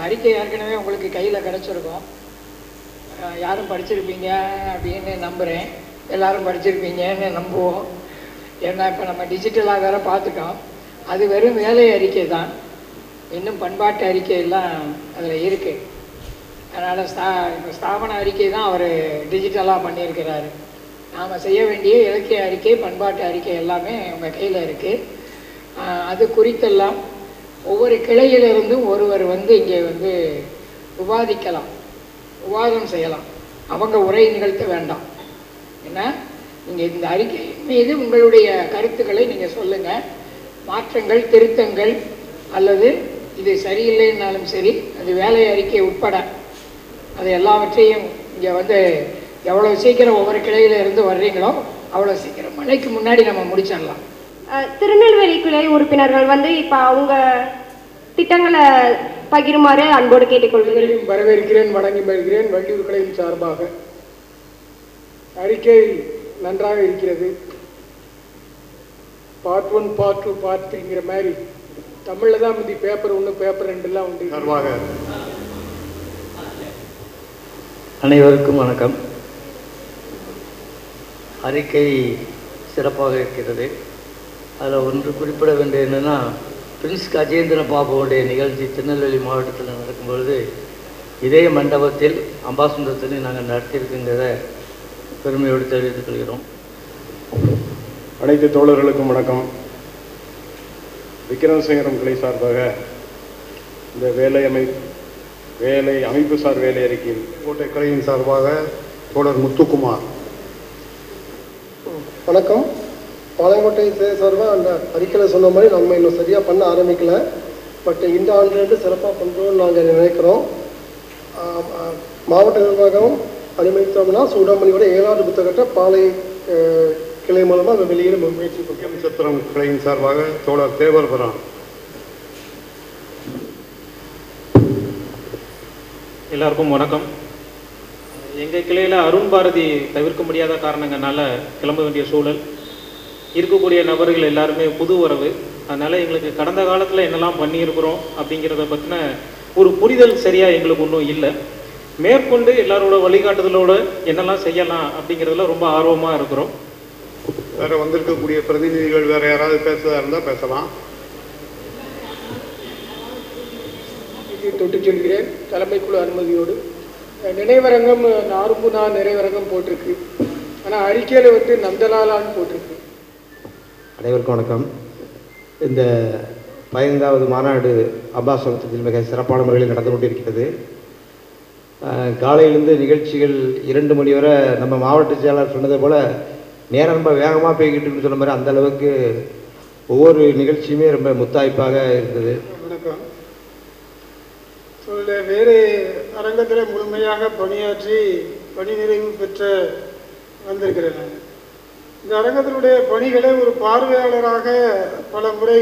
அறிக்கை ஏற்கனவே உங்களுக்கு கையில் கிடச்சிருக்கும். யாரும் படிச்சிருப்பீங்க அப்படின்னு நம்புகிறேன். எல்லோரும் படிச்சிருப்பீங்கன்னு நம்புவோம். ஏன்னா இப்போ நம்ம டிஜிட்டலாக வேறு பார்த்துட்டோம். அது வெறும் வேலை அறிக்கை தான், இன்னும் பண்பாட்டு அறிக்கையெல்லாம் அதில் இருக்குது. அதனால் இப்போ ஸ்தாபன அறிக்கை தான் அவர் டிஜிட்டலாக பண்ணியிருக்கிறாரு. நாம் செய்ய வேண்டிய இலக்கிய அறிக்கை, பண்பாட்டு அறிக்கை எல்லாமே உங்கள் கையில் இருக்குது. அது குறித்தெல்லாம் ஒவ்வொரு கிளையிலிருந்தும் ஒருவர் இங்கே விவாதிக்கலாம், விவாதம் செய்யலாம். அவங்க உரை நிகழ்த்த வேண்டாம். ஏன்னா நீங்கள் இந்த அறிக்கை மீது உங்களுடைய கருத்துக்களை நீங்கள் சொல்லுங்கள். மாற்றங்கள், திருத்தங்கள் அல்லது இது சரியில்லைன்னாலும் சரி, அது வேலை அறிக்கை உட்பட அது எல்லாவற்றையும் இங்கே எவ்வளோ சீக்கிரம் ஒவ்வொரு கிளையில இருந்து வர்றீங்களோ அவ்வளோ சீக்கிரம் மழைக்கு முன்னாடி நம்ம முடிச்சிடலாம். திருநெல்வேலி கிளை உறுப்பினர்கள் இப்போ அவங்க திட்டங்களை பகிருமாறு அன்போடு கேட்டுக்கொள்கிறேன். வரவேற்கிறேன், வணங்கி வருகிறேன். வள்ளியூர் கிளையின் சார்பாக அறிக்கை நன்றாக இருக்கிறது. பார்ட் 1, பார்ட் 2, பார்ட் 3ங்கிற மாதிரி தமிழில் தான் முந்தி பேப்பர் 1, பேப்பர் 2 உண்டு. சார்பாக அனைவருக்கும் வணக்கம். அறிக்கை சிறப்பாக இருக்கிறது. அதில் ஒன்று குறிப்பிட வேண்டிய என்னென்னா, பிரின்ஸ் கஜேந்திர பாபுவோடைய நிகழ்ச்சி திருநெல்வேலி மாவட்டத்தில் நடக்கும்பொழுது இதே மண்டபத்தில் அம்பாசுந்தரத்தில் நாங்கள் நடத்தியிருக்கின்றத பெருமையோடு தெரிவித்துக் கொள்கிறோம். அனைத்து தோழர்களுக்கும் வணக்கம். விக்ரமசிங்கரம் கிளை சார்பாக இந்த வேலை அமைப்பு சார் வேலை அறிக்கை கோட்டை கிளையின் சார்பாக தோழர் முத்துக்குமார். வணக்கம். பாளையங்கோட்டை சார்பாக அந்த அறிக்கையில் சொன்ன மாதிரி நம்ம இன்னும் சரியாக பண்ண ஆரம்பிக்கல. பட் இந்த ஆண்டு சிறப்பாக பண்ணுறோம்னு நாங்கள் நினைக்கிறோம். மாவட்ட நிர்வாகம் அனுமதித்தோம்னா சூடாமணியோட 7வது புத்தகத்தை பாளை கிளை மூலமாக வெளியிட முயற்சி முக்கியம். சத்திரம் கிளையின் சார்பாக தோழர் தேவர்பரான். எல்லாருக்கும் வணக்கம். எங்கள் கிளையில் அருண் பாரதி தவிர்க்க முடியாத காரணங்களால கிளம்ப வேண்டிய சூழல். இருக்கக்கூடிய நபர்கள் எல்லாருமே புது வரவு. அதனால் எங்களுக்கு கடந்த காலத்தில் என்னெல்லாம் பண்ணியிருக்கிறோம் அப்படிங்கிறத பற்றின ஒரு புரிதல் சரியாக எங்களுக்கு ஒன்றும் இல்லை. மேற்கொண்டு எல்லாரோட வழிகாட்டுதலோடு என்னெல்லாம் செய்யலாம் அப்படிங்கிறதுல ரொம்ப ஆர்வமாக இருக்கிறோம். வேறு வந்திருக்கக்கூடிய பிரதிநிதிகள் வேறு யாராவது பேசுறதா இருந்தால் பேசலாம். தொட்டு சொல்கிறேன் தலைமைக்குழு அனுமதியோடு. நினைவரங்கம் நாரும்புனா நினைவரங்கம் போட்டிருக்கு. ஆனால் அறிக்கையில் நந்தலாலான்னு போட்டிருக்கு. அனைவருக்கும் வணக்கம். இந்த 15வது மாநாடு அம்பாசுந்தரத்தில் மிக சிறப்பான முறையில் நடந்து கொண்டிருக்கிறது. காலையிலிருந்து நிகழ்ச்சிகள் 2 மணி வரை நம்ம மாவட்ட செயலாளர் சொன்னதை போல் நேரம் ரொம்ப வேகமாக போய்கிட்டு சொன்ன மாதிரி அந்த அளவுக்கு ஒவ்வொரு நிகழ்ச்சியுமே ரொம்ப முத்தாய்ப்பாக இருந்தது. வணக்கம். வேறு அரங்கத்தில் முழுமையாக பணியாற்றி பணி நிறைவு பெற்ற வந்திருக்கிறேன். இந்த அரங்கத்தினுடைய பணிகளை ஒரு பார்வையாளராக பல முறை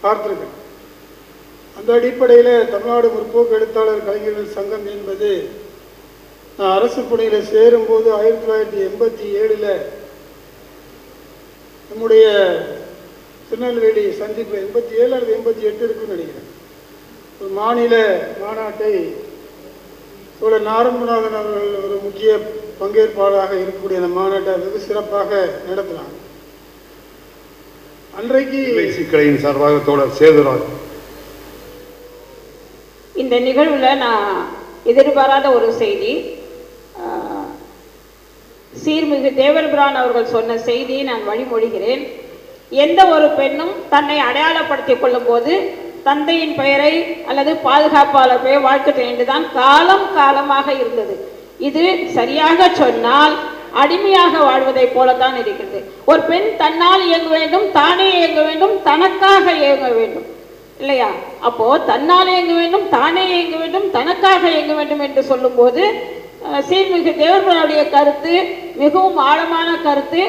பார்த்திருக்கேன். அந்த அடிப்படையில் தமிழ்நாடு முற்போக்கு எழுத்தாளர் கலைஞர்கள் சங்கம் என்பது நான் அரசு பணியில் சேரும்போது 1987 நம்முடைய திருநெல்வேலி சந்திப்பு 87 அல்லது 88 இருக்குன்னு நினைக்கிறேன். ஒரு மாநில மாநாட்டை தோழர் நாரம்பநாதன் அவர்கள் ஒரு முக்கிய பங்கேற்பாளராக இருக்கக்கூடிய அந்த மாநாட்டை வெகு சிறப்பாக நடத்தினாங்க. அன்றைக்கு கிளையின் சார்பாக தோழர் சேதுராஜ். இந்த நிகழ்வில் நான் எதிர்பாராத ஒரு செய்தி, சீர்மிகு தேவர்பிரான் அவர்கள் சொன்ன செய்தியை நான் வழிமொழிகிறேன். எந்த ஒரு பெண்ணும் தன்னை அடையாளப்படுத்திக் கொள்ளும் போது தந்தையின் பெயரை அல்லது பாதுகாப்பாளர் பெயர் வாழ்க்கை என்றுதான் காலம் காலமாக இருந்தது. இது சரியாக சொன்னால் அடிமையாக வாழ்வதை போலத்தான் இருக்கிறது. ஒரு பெண் தன்னால் இயங்க வேண்டும், தானே இயங்க வேண்டும், தனக்காக இயங்க வேண்டும் இல்லையா? அப்போ தன்னால் இயங்க வேண்டும், தானே இயங்க வேண்டும், தனக்காக இயங்க வேண்டும் என்று சொல்லும் போது சீர்மிகு தேவர்களுடைய கருத்து மிகவும் ஆழமான கருத்து.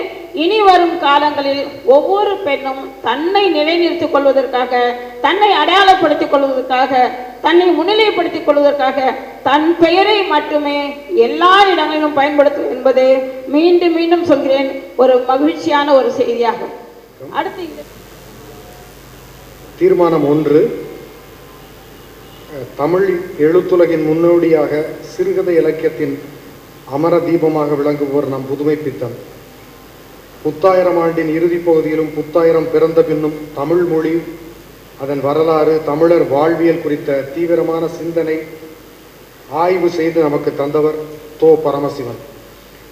இனி வரும் காலங்களில் ஒவ்வொரு பெண்ணும் தன்னை நிலைநிறுத்திக் கொள்வதற்காக, தன்னை அடையாளப்படுத்திக் கொள்வதற்காக, தன்னை முன்னிலைப்படுத்திக் கொள்வதற்காக தன் பெயரை மட்டுமே எல்லா இடங்களிலும் பயன்படுத்தும் என்பது மீண்டும் மீண்டும் சொல்கிறேன் ஒரு மகிழ்ச்சியான ஒரு செய்தியாகும். அடுத்து இந்த தீர்மானம் 1 தமிழ் எழுத்துலகின் முன்னோடியாக சிறுகதை இலக்கியத்தின் அமர தீபமாக விளங்குபவர் நம் புதுமை பித்தன். புத்தாயிரம் ஆண்டின் இறுதிப் பகுதியிலும் புத்தாயிரம் பிறந்த பின்னும் தமிழ் மொழி, அதன் வரலாறு, தமிழர் வாழ்வியல் குறித்த தீவிரமான சிந்தனை ஆய்வு செய்து நமக்கு தந்தவர் தோ. பரமசிவன்.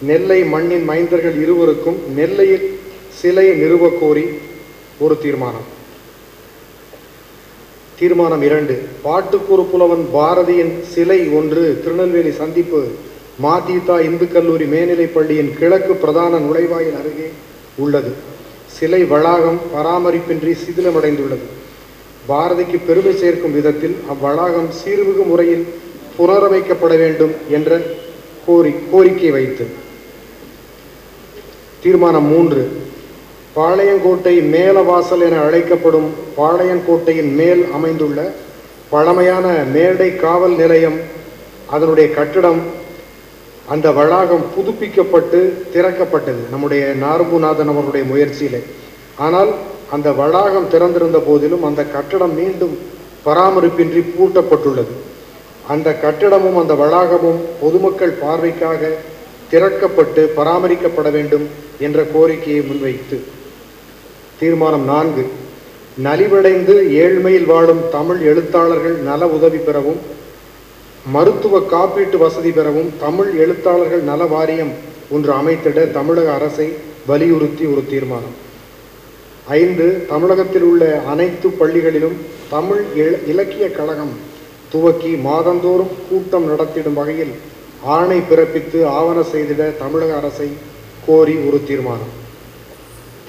நெல்லை மண்ணின் மைந்தர்கள் இருவருக்கும் நெல்லையில் சிலை நிறுவக் கோரி ஒரு தீர்மானம். தீர்மானம் 2. பாட்டுக்கூறு புலவன் பாரதியின் சிலை ஒன்று திருநெல்வேலி சந்திப்பு மாதீதா இந்து கல்லூரி மேல்நிலைப் பள்ளியின் கிழக்கு பிரதான நுழைவாயில் அருகே உள்ளது. சிலை வளாகம் பராமரிப்பின்றி சிதிலமடைந்துள்ளது. பாரதிக்கு பெருமை சேர்க்கும் விதத்தில் அவ்வளாகம் சீர்மிகு முறையில் புனரமைக்கப்பட வேண்டும் என்ற கோரிக்கை வைத்து. தீர்மானம் 3. பாளையங்கோட்டை மேலவாசல் என அழைக்கப்படும் பாளையங்கோட்டையின் மேல் அமைந்துள்ள பழமையான மேடை காவல் நிலையம், அதனுடைய கட்டிடம், அந்த வளாகம் புதுப்பிக்கப்பட்டு திறக்கப்பட்டது நம்முடைய நார்முநாதன் அவருடைய முயற்சியிலே. ஆனால் அந்த வளாகம் திறந்திருந்த போதிலும் அந்த கட்டடம் மீண்டும் பராமரிப்பின்றி பூட்டப்பட்டுள்ளது. அந்த கட்டிடமும் அந்த வளாகமும் பொதுமக்கள் பார்வைக்காக திறக்கப்பட்டு பராமரிக்கப்பட வேண்டும் என்ற கோரிக்கையை முன்வைத்து. தீர்மானம் 4. நலிவடைந்து ஏழ்மையில் வாழும் தமிழ் எழுத்தாளர்கள் நல உதவி பெறவும் மருத்துவ காப்பீட்டு வசதி பெறவும் தமிழ் எழுத்தாளர்கள் நல வாரியம் ஒன்று அமைத்திட தமிழக அரசை வலியுறுத்தி ஒரு தீர்மானம். 5. தமிழகத்தில் உள்ள அனைத்து பள்ளிகளிலும் தமிழ் இலக்கிய கழகம் துவக்கி மாதந்தோறும் கூட்டம் நடத்திடும் வகையில் ஆணை பிறப்பித்து ஆவண செய்திட தமிழக அரசை கோரி ஒரு தீர்மானம்.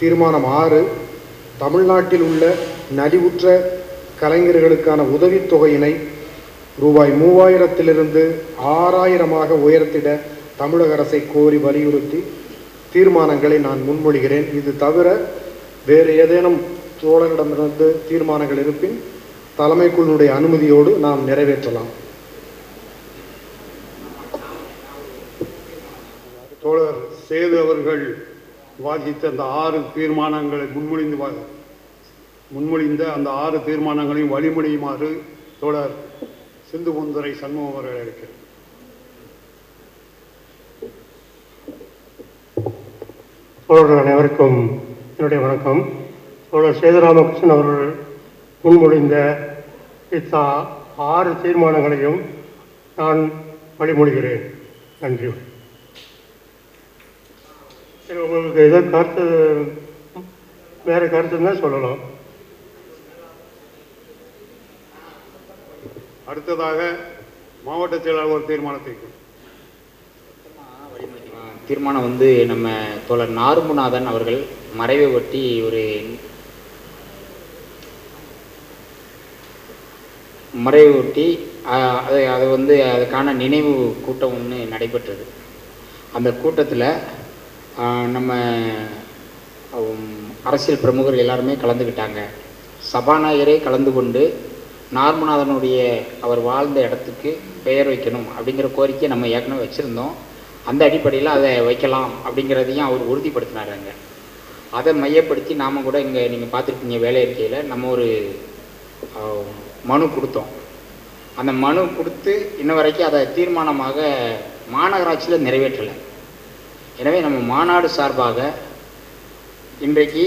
தீர்மானம் 6. தமிழ்நாட்டில் உள்ள நலிவுற்ற கலைஞர்களுக்கான உதவித்தொகையினை ரூபாய் 3000 6000 உயர்த்திட தமிழக அரசை கோரி வலியுறுத்தி தீர்மானங்களை நான் முன்மொழிகிறேன். இது தவிர வேறு ஏதேனும் தோழரிடமிருந்து தீர்மானங்கள் இருப்பின் தலைமைக்குழுவுடைய அனுமதியோடு நாம் நிறைவேற்றலாம். தோழர் சேது அவர்கள் வாசித்த அந்த 6 தீர்மானங்களை முன்மொழிந்த அந்த 6 தீர்மானங்களையும் வழிமொழியுமாறு தோழர் சிந்துமுந்துரை சண்முகம் அவர்கள் அழைக்கிறார். தோழர்கள் அனைவருக்கும் என்னுடைய வணக்கம். தோழர் சேதுராமகிருஷ்ணன் அவர்கள் முன்மொழிந்த 6 தீர்மானங்களையும் நான் வழிமொழிகிறேன். நன்றி. உங்களுக்கு ஏதோ கருத்து, வேறு கருத்துன்னா சொல்லலாம். அடுத்ததாக மாவட்ட செயலாளர் ஒரு தீர்மானத்தை. தீர்மானம் வந்து நம்ம தோழர் நார்முநாதன் அவர்கள் மறைவை ஒட்டி ஒரு அது வந்து அதுக்கான நினைவு கூட்டம் ஒன்று நடைபெற்றது. அந்த கூட்டத்தில் நம்ம அரசியல் பிரமுகர்கள் எல்லாருமே கலந்துக்கிட்டாங்க. சபாநாயகரே கலந்து கொண்டு நார்முநாதனுடைய அவர் வாழ்ந்த இடத்துக்கு பெயர் வைக்கணும் அப்படிங்கிற கோரிக்கை நம்ம ஏற்கனவே வச்சுருந்தோம். அந்த அடிப்படையில் அதை வைக்கலாம் அப்படிங்கிறதையும் அவர் உறுதிப்படுத்தினாருங்க. அதை மையப்படுத்தி நாம் கூட இங்கே நீங்கள் பார்த்துருப்பீங்க வேலை அறிக்கையில் நம்ம ஒரு மனு கொடுத்தோம். அந்த மனு கொடுத்து இன்ன வரைக்கும் அதை தீர்மானமாக மாநகராட்சியில் நிறைவேற்றலை. எனவே நம்ம மாநாடு சார்பாக இன்றைக்கு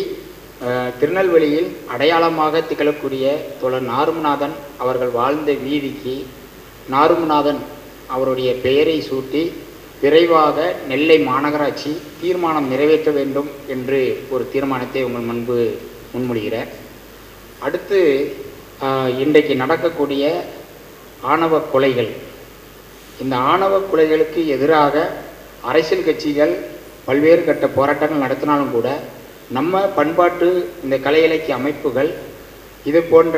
திருநெல்வேலியில் அடையாளமாக திகழக்கூடிய தோழர் நார்முநாதன் அவர்கள் வாழ்ந்த வீதிக்கு நார்முநாதன் அவருடைய பெயரை சூட்டி விரைவாக நெல்லை மாநகராட்சி தீர்மானம் நிறைவேற்ற வேண்டும் என்று ஒரு தீர்மானத்தை உங்கள் முன்பு முன்மொழிகிறேன். அடுத்து இன்றைக்கு நடக்கக்கூடிய ஆணவ கொலைகள், இந்த ஆணவ கொலைகளுக்கு எதிராக அரசியல் கட்சிகள் பல்வேறு கட்ட போராட்டங்கள் நடத்தினாலும் கூட நம்ம பண்பாட்டு இந்த கலை இலக்கிய அமைப்புகள் இது போன்ற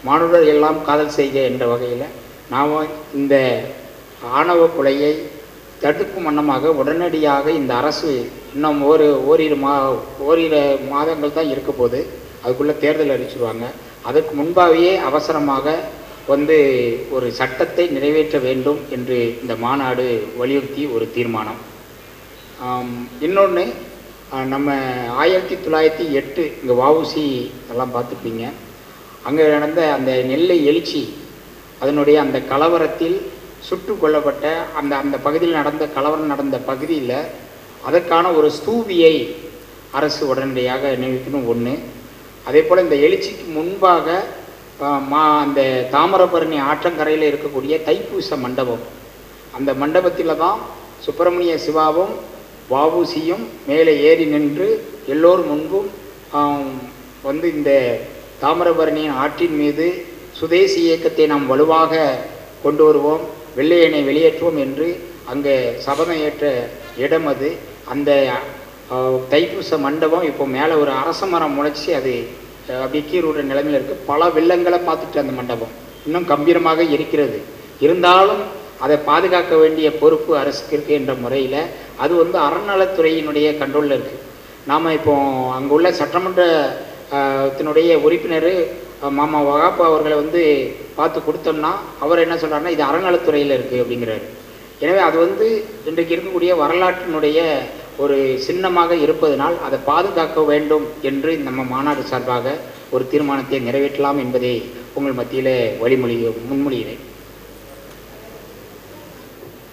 மானுடர் எல்லாம் காதல் செய்க என்ற வகையில் நாம் இந்த ஆணவ கொலையை தடுக்கும் வண்ணமாக உடனடியாக இந்த அரசு இன்னும் ஓரிரு மாதங்கள் தான் இருக்க போது, அதுக்குள்ளே தேர்தல் அறிவிச்சிருவாங்க. அதற்கு முன்பாகவே அவசரமாக வந்து ஒரு சட்டத்தை நிறைவேற்ற வேண்டும் என்று இந்த மாநாடு வலியுறுத்தி ஒரு தீர்மானம். இன்னொன்று, நம்ம 1908 இங்கே வஉசி எல்லாம் பார்த்துருப்பீங்க. அங்கே நடந்த அந்த நெல்லை எழுச்சி அதனுடைய அந்த கலவரத்தில் சுட்டு கொல்லப்பட்ட அந்த பகுதியில் கலவரம் நடந்த பகுதியில் அதற்கான ஒரு ஸ்தூபியை அரசு உடனடியாக நியமிக்கணும் ஒன்று. அதே போல் இந்த எழுச்சிக்கு முன்பாக அந்த தாமிரபரணி ஆற்றங்கரையில் இருக்கக்கூடிய தைப்பூச மண்டபம், அந்த மண்டபத்தில் தான் சுப்பிரமணிய சிவாவும் வஉசியும் மேலே ஏறி நின்று எல்லோர் முன்பும் வந்து இந்த தாமிரபரணியின் ஆற்றின் மீது சுதேசி இயக்கத்தை நாம் வலுவாக கொண்டு வருவோம், வெள்ளையனை வெளியேற்றுவோம் என்று அங்கே சபதம் ஏற்ற இடம் அது. அந்த தைப்பூச மண்டபம் இப்போ மேலே ஒரு அரச மரம் முளைச்சி அது அப்படி கீழோட நிலைமையில் இருக்குது. பல வெள்ளங்களை பார்த்துட்டு அந்த மண்டபம் இன்னும் கம்பீரமாக இருக்கிறது. இருந்தாலும் அதை பாதுகாக்க வேண்டிய பொறுப்பு அரசுக்கு இருக்குது என்ற முறையில் அது வந்து அறநிலைத்துறையினுடைய கண்ட்ரோலில் இருக்குது. நாம் இப்போ அங்கே உள்ள சட்டமன்றத்தினுடைய உறுப்பினர் மாமா வகாப்பு அவர்களை வந்து பார்த்து கொடுத்தோம்னா அவர் என்ன சொல்கிறாருன்னா இது அறநிலைத்துறையில் இருக்குது அப்படிங்கிறாரு. எனவே அது வந்து இன்றைக்கு இருக்கக்கூடிய வரலாற்றினுடைய ஒரு சின்னமாக இருப்பதனால் அதை பாதுகாக்க வேண்டும் என்று நம்ம மாநாடு சார்பாக ஒரு தீர்மானத்தை நிறைவேற்றலாம் என்பதை உங்கள் மத்தியில் முன்மொழிகிறேன்.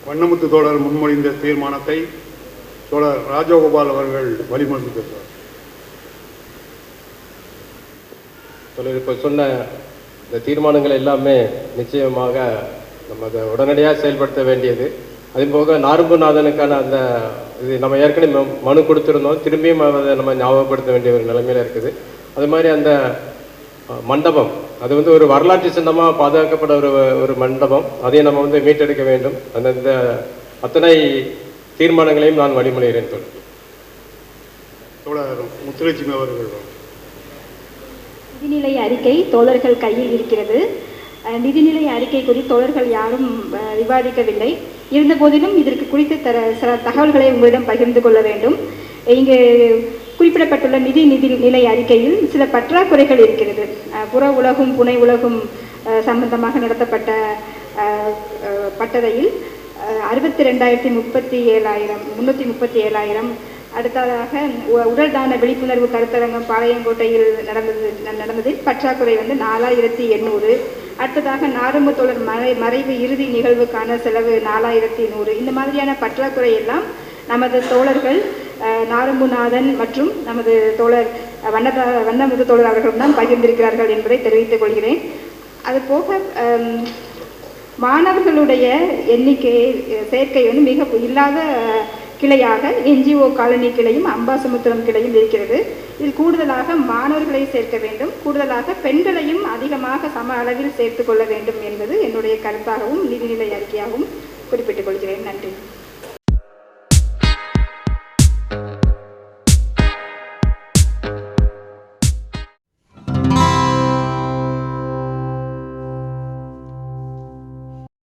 வண்ணமுத்து தோழர் முன்மொழிந்த தீர்மானத்தை தோழர் ராஜகோபால் அவர்கள் வழிமொழிந்தார். இப்போ சொன்ன இந்த தீர்மானங்கள் எல்லாமே நிச்சயமாக நமக்கு உடனடியாக செயல்படுத்த வேண்டியது. அதுபோக நார்முநாதனுக்கான அந்த இது நம்ம ஏற்கனவே மனு கொடுத்துருந்தோம், திரும்பியும் அதை நம்ம ஞாபகப்படுத்த வேண்டிய ஒரு நிலைமையில் இருக்குது. அது மாதிரி அந்த மண்டபம் அது வந்து ஒரு வரலாற்று சின்னமாக பாதுகாக்கப்பட்ட ஒரு மண்டபம், அதையும் நம்ம வந்து மீட்டெடுக்க வேண்டும். அந்த அத்தனை தீர்மானங்களையும் நான் வழிமொழிகிறேன். தோழர் முத்துலட்சுமி அவர்கள். நிதிநிலை அறிக்கை தோழர்கள் கையில் இருக்கிறது. நிதிநிலை அறிக்கை குறித்து தோழர்கள் யாரும் விவாதிக்கவில்லை. இருந்த போதிலும் இதற்கு குறித்து சில தகவல்களை உங்களிடம் பகிர்ந்து கொள்ள வேண்டும். இங்கு குறிப்பிடப்பட்டுள்ள நிதிநிலை அறிக்கையில் சில பற்றாக்குறைகள் இருக்கிறது. புற உலகும் புனை உலகும் சம்பந்தமாக நடத்தப்பட்ட பட்டறையில் 62,337,000. அடுத்ததாக உடல் தான விழிப்புணர்வு கருத்தரங்கம் பாளையங்கோட்டையில் நடந்ததில் பற்றாக்குறை வந்து 4,800. அடுத்ததாக நாரும்பு தோழர் மறைவு இறுதி நிகழ்வுக்கான செலவு 4,100. இந்த மாதிரியான பற்றாக்குறை எல்லாம் நமது தோழர்கள் நாரும்புநாதன் மற்றும் நமது தோழர் வண்ணமுத்து தோழர் அவர்களும் தான் பகிர்ந்திருக்கிறார்கள் என்பதை தெரிவித்துக் கொள்கிறேன். அதுபோக மாணவர்களுடைய எண்ணிக்கை சேர்க்கை வந்து மிக இல்லாத கிளையாக NGO காலனி கிளையும் அம்பாசமுத்திரம் கிளையும் இருக்கிறது. இதில் கூடுதலாக மாணவர்களை சேர்க்க வேண்டும், கூடுதலாக பெண்களையும் அதிகமாக சம அளவில் சேர்த்து கொள்ள வேண்டும் என்பது என்னுடைய கருத்தாகவும் நிதிநிலை அறிக்கையாகவும் குறிப்பிட்டுக் கொள்கிறேன். நன்றி.